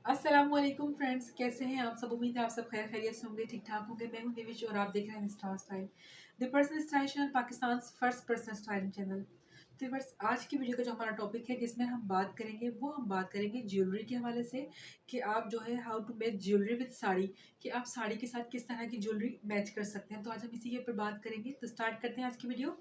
अस्सलामुअलैकुम फ्रेंड्स, कैसे हैं आप सब। उम्मीद है आप सब खैर खैरियत से होंगे, ठीक ठाक होंगे। मैं हूं देविश और आप देख रहे हैं star style, the personal style channel, Pakistan first personal styling channel. तो बस आज की वीडियो का जो हमारा टॉपिक है जिसमें हम बात करेंगे वो हम बात करेंगे ज्वेलरी के हवाले से कि आप जो है how to make jewellery with sari, कि आप साड़ी के साथ किस तरह की ज्वेलरी मैच कर सकते हैं। तो आज हम इसी के ऊपर बात करेंगे। तो स्टार्ट करते हैं आज की वीडियो।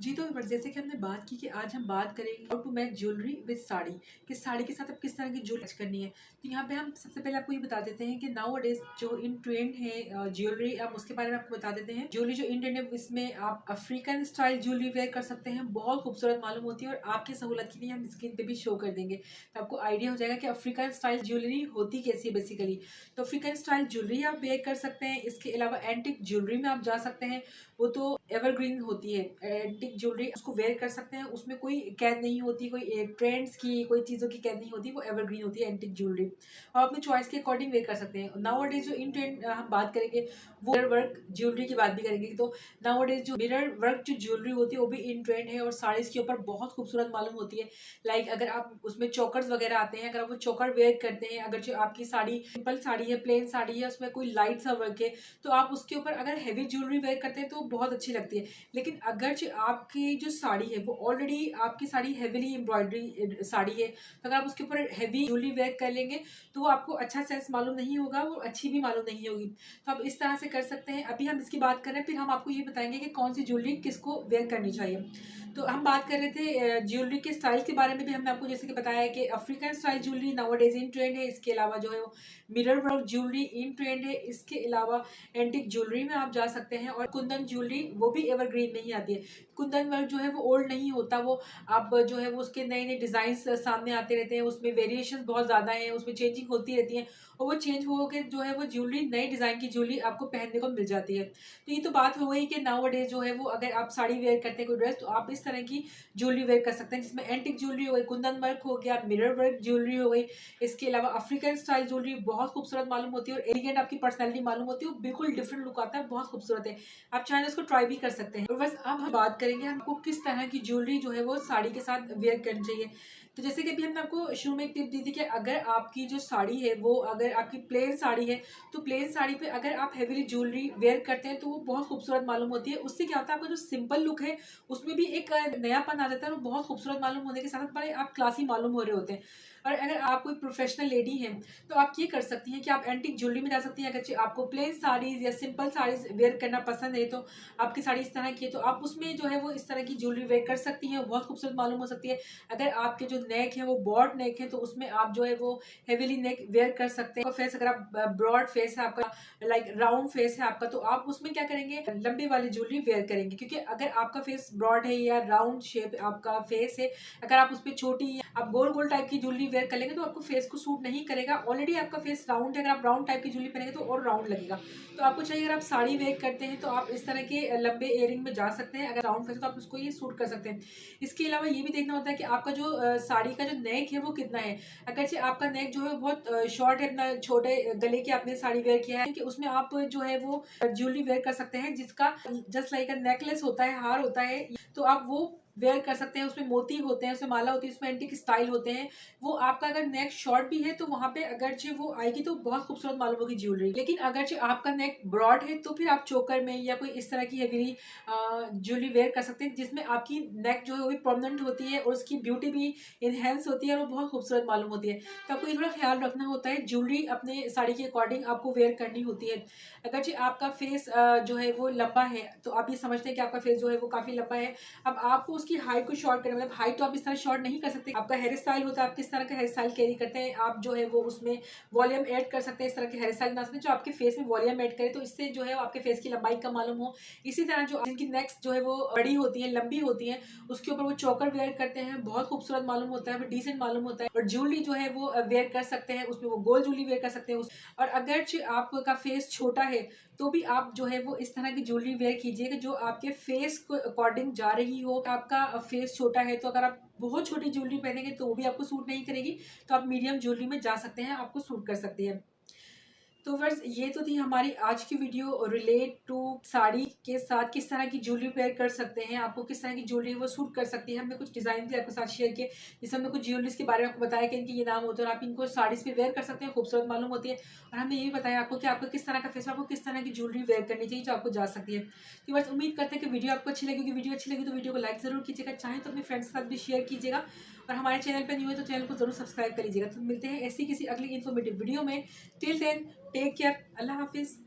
जी, तो बट जैसे कि हमने बात की कि आज हम बात करेंगे how to make jewellery with sari, कि साड़ी के साथ अब किस तरह की ज्वेलरी करनी है। तो यहाँ पे हम सबसे पहले आपको ये बता देते हैं कि नाउ डेज जो इन ट्रेंड है ज्वेलरी, अब उसके बारे में आपको बता देते हैं। ज्वेलरी जो इन ट्रेंड है इसमें आप अफ्रीकन स्टाइल ज्वेलरी वेयर कर सकते हैं, बहुत खूबसूरत मालूम होती है। और आपकी सहूलत के लिए हम स्क्रीन पे भी शो कर देंगे तो आपको आइडिया हो जाएगा कि अफ्रीकन स्टाइल ज्वेलरी होती कैसी है बेसिकली। तो अफ्रीकन स्टाइल ज्वेलरी आप वेयर कर सकते हैं। इसके अलावा एंटिक ज्वेलरी में आप जा सकते हैं, वो तो एवरग्रीन होती है। एंटिक ज्वेलरी उसको वेयर कर सकते हैं, उसमें कोई कैद नहीं होती, कोई ट्रेंड्स की कोई चीज़ों की कैद नहीं होती, वो एवरग्रीन होती है एंटिक ज्वेलरी। और अपनी चॉइस के अकॉर्डिंग वेयर कर सकते हैं। नाउ डेज जो इन ट्रेंड हम बात करेंगे वो मिरर वर्क ज्वेलरी की बात भी करेंगे। तो नाउ डेज जो मिरर वर्क जो ज्वेलरी होती है वो भी इन ट्रेंड है और साड़ीज के ऊपर बहुत खूबसूरत मालूम होती है। लाइक अगर आप उसमें चोकर्स वगैरह आते हैं, अगर आप वो चोकर वेयर करते हैं, अगर जो आपकी साड़ी सिंपल साड़ी है, प्लेन साड़ी है, उसमें कोई लाइट सा वर्क है, तो आप उसके ऊपर अगर हैवी ज्वेलरी वेयर करते हैं तो बहुत अच्छी लगती है। लेकिन अगर जो आपकी जो साड़ी है वो ऑलरेडी आपकी साड़ी हेवीली एम्ब्रॉयडरी साड़ी है, तो अगर आप उसके ऊपर हैवी ज्वेलरी वेयर कर लेंगे तो वो आपको अच्छा सेंस मालूम नहीं होगा, वो अच्छी भी मालूम नहीं होगी। तो आप इस तरह से कर सकते हैं। अभी हम इसकी बात कर रहे हैं, फिर हम आपको ये बताएंगे कि कौन सी ज्वेलरी किसको वेयर करनी चाहिए। तो हम बात कर रहे थे ज्वेलरी के स्टाइल के बारे में भी। हमने आपको जैसे कि बताया है कि अफ्रीकन स्टाइल ज्वेलरी नाउअडेज इन ट्रेंड है। इसके अलावा जो है वो मिरर वर्क ज्वेलरी इन ट्रेंड है। इसके अलावा एंटिक ज्वेलरी में आप जा सकते हैं। और कुंदन ज्वेलरी वो भी एवरग्रीन नहीं आती है। कुंदन वर्क जो है वो ओल्ड नहीं होता, वो आप जो है वो उसके नए नए डिजाइन सामने आते रहते हैं, उसमें वेरिएशन बहुत ज्यादा है, उसमें चेंजिंग होती रहती है और वो चेंज हो के जो है वो ज्वेलरी नई डिजाइन की ज्वेलरी आपको पहनने को मिल जाती है। तो ये तो बात हो गई कि नाउ डेज जो है वो अगर आप साड़ी वेयर करते हैं कोई ड्रेस, तो आप इस तरह की ज्वेलरी वेयर कर सकते हैं जिसमें एंटिक ज्वेलरी हो गई, कुंदन वर्क हो गया, मिरर वर्क ज्वेलरी हो गई। इसके अलावा अफ्रीकन स्टाइल ज्वेलरी बहुत खूबसूरत मालूम होती है और एलिगेंट आपकी पर्सनैलिटी मालूम होती है, वो बिल्कुल डिफरेंट लुक आता है, बहुत खूबसूरत है। आप चाहें तो उसको ट्राई भी कर सकते हैं। और बस अब हम बात करेंगे हमको किस तरह की ज्वेलरी जो है वो साड़ी के साथ वेयर करनी चाहिए। तो जैसे कि अभी हमने आपको शुरू में एक टिप दी थी कि अगर आपकी जो साड़ी है वो अगर आपकी प्लेन साड़ी है, तो प्लेन साड़ी पे अगर आप हेवीली ज्वेलरी वेयर करते हैं तो वो बहुत खूबसूरत मालूम होती है। उससे क्या होता है, आपका जो सिंपल लुक है उसमें भी एक नयापन आ जाता है और बहुत खूबसूरत मालूम होने के साथ बड़े आप क्लासी मालूम हो रहे होते हैं। और अगर आप कोई प्रोफेशनल लेडी हैं तो आप ये कर सकती हैं कि आप एंटिक ज्वेलरी में जा सकती हैं। अगर आपको प्लेन साड़ीज या सिंपल साड़ीज वेयर करना पसंद है, तो आपकी साड़ी इस तरह की है तो आप उसमें जो है वो इस तरह की ज्वेलरी वेयर कर सकती हैं, बहुत खूबसूरत मालूम हो सकती है। अगर आपके जो नेक है वो ब्रॉड नेक है तो उसमें आप जो है वो हेवीली नेक वेयर कर सकते हैं। फेस अगर आप ब्रॉड फेस है आपका, लाइक राउंड फेस है आपका, तो आप उसमें क्या करेंगे, लंबे वाली ज्वेलरी वेयर करेंगे। क्योंकि अगर आपका फेस ब्रॉड है या राउंड शेप आपका फेस है, अगर आप उस पर छोटी आप गोल गोल टाइप की ज्वेलरी वेयर कर लेंगे तो आपको फेस को सूट नहीं करेगा। ऑलरेडी आपका फेस राउंड है, अगर आप राउंड टाइप की ज्वेलरी पहनेंगे तो और राउंड लगेगा। तो आपको चाहिए, अगर आप साड़ी वेयर करते हैं तो आप इस तरह के लंबे इयरिंग में जा सकते हैं। अगर राउंड फेस है तो आप उसको ये सूट कर सकते हैं। इसके अलावा ये भी देखना होता है कि आपका जो साड़ी का जो नेक है वो कितना है। अगर से आपका नेक जो है बहुत शॉर्ट है, अपना छोटे गले की आपने साड़ी वेयर किया है, कि उसमें आप जो है वो ज्वेलरी वेयर कर सकते हैं जिसका जस्ट लाइक नेकलेस होता है, हार होता है, तो आप वो वेयर कर सकते हैं। उसमें मोती होते हैं, उसमें माला होती है, उसमें एंटिक स्टाइल होते हैं। वो आपका अगर नेक शॉर्ट भी है तो वहां पे अगर वो आएगी तो बहुत खूबसूरत मालूम होगी ज्वेलरी। लेकिन अगर आपका नेक ब्रॉड है तो फिर आप चोकर में या कोई इस तरह की हेवी ज्वेलरी वेयर कर सकते हैं जिसमें आपकी नेक जो है वो भी प्रोमिनेंट होती है और उसकी ब्यूटी भी इनहेंस होती है और वो बहुत खूबसूरत मालूम होती है। तो आपको ये थोड़ा ख्याल रखना होता है, ज्वेलरी अपने साड़ी के अकॉर्डिंग आपको वेयर करनी होती है। अगर आपका फेस जो है वो लंबा है तो आप ये समझते हैं कि आपका फेस जो है वो काफी लंबा है, अब आपको उसकी हाइट को शॉर्ट करना, मतलब हाइट तो आप इस तरह शॉर्ट नहीं कर सकते। आपका हेयर स्टाइल होता है, आप किस तरह का हेयर स्टाइल कैरी करते हैं, आप जो है वो उसमें वॉल्यूम ऐड कर सकते हैं। इस तरह के हेयर स्टाइल बना सकते हैं जो आपके फेस में वॉल्यूम ऐड करे, तो इससे जो है आपके फेस की लंबाई कम मालूम हो। इसी तरह जो जिनकी नेक्स्ट जो है वो बड़ी होती है, लंबी होती है, उसके ऊपर वो चोकर वेयर करते हैं, बहुत खूबसूरत मालूम होता है, वो डिसेंट मालूम होता है। और ज्वेलरी जो है वो वेयर कर सकते हैं, उसमें वो गोल्ड ज्वेलरी वेयर कर सकते हैं। और अगर आपका फेस छोटा है तो भी आप जो है वो इस तरह की ज्वेलरी वेयर कीजिएगा जो आपके फेस को अकॉर्डिंग जा रही हो। आपका आपका फेस छोटा है, तो अगर आप बहुत छोटी ज्वेलरी पहनेंगे तो वो भी आपको सूट नहीं करेगी, तो आप मीडियम ज्वेलरी में जा सकते हैं, आपको सूट कर सकती है। तो बस ये तो थी हमारी आज की वीडियो रिलेट टू साड़ी के साथ किस तरह की ज्वेलरी पेयर कर सकते हैं, आपको किस तरह की ज्वेलरी वो सूट कर सकती है। हमने कुछ डिजाइन भी आपके साथ शेयर किए, जिससे हमने कुछ ज्वेलरीज के बारे में आपको बताया कि इनके ये नाम होते हैं और आप इनको साड़ीज पे वेयर कर सकते हैं, खूबसूरत मालूम होती है। और हमने ये भी बताया आपको कि आपको किस तरह का फेस, आपको किस तरह की ज्वेलरी वेयर करनी चाहिए जो आपको जा सकती है। तो बस उम्मीद करते हैं कि वीडियो आपको अच्छी लगेगी। वीडियो अच्छी लगी तो वीडियो को लाइक जरूर कीजिएगा, चाहे तो अपने फ्रेंड्स के साथ भी शेयर कीजिएगा, और हमारे चैनल पर न्यू है तो चैनल को जरूर सब्सक्राइब कर लीजिएगा। तो मिलते हैं ऐसी किसी अगली इन्फॉर्मेटिव वीडियो में। टिल देन टेक केयर, अल्लाह हाफिज़।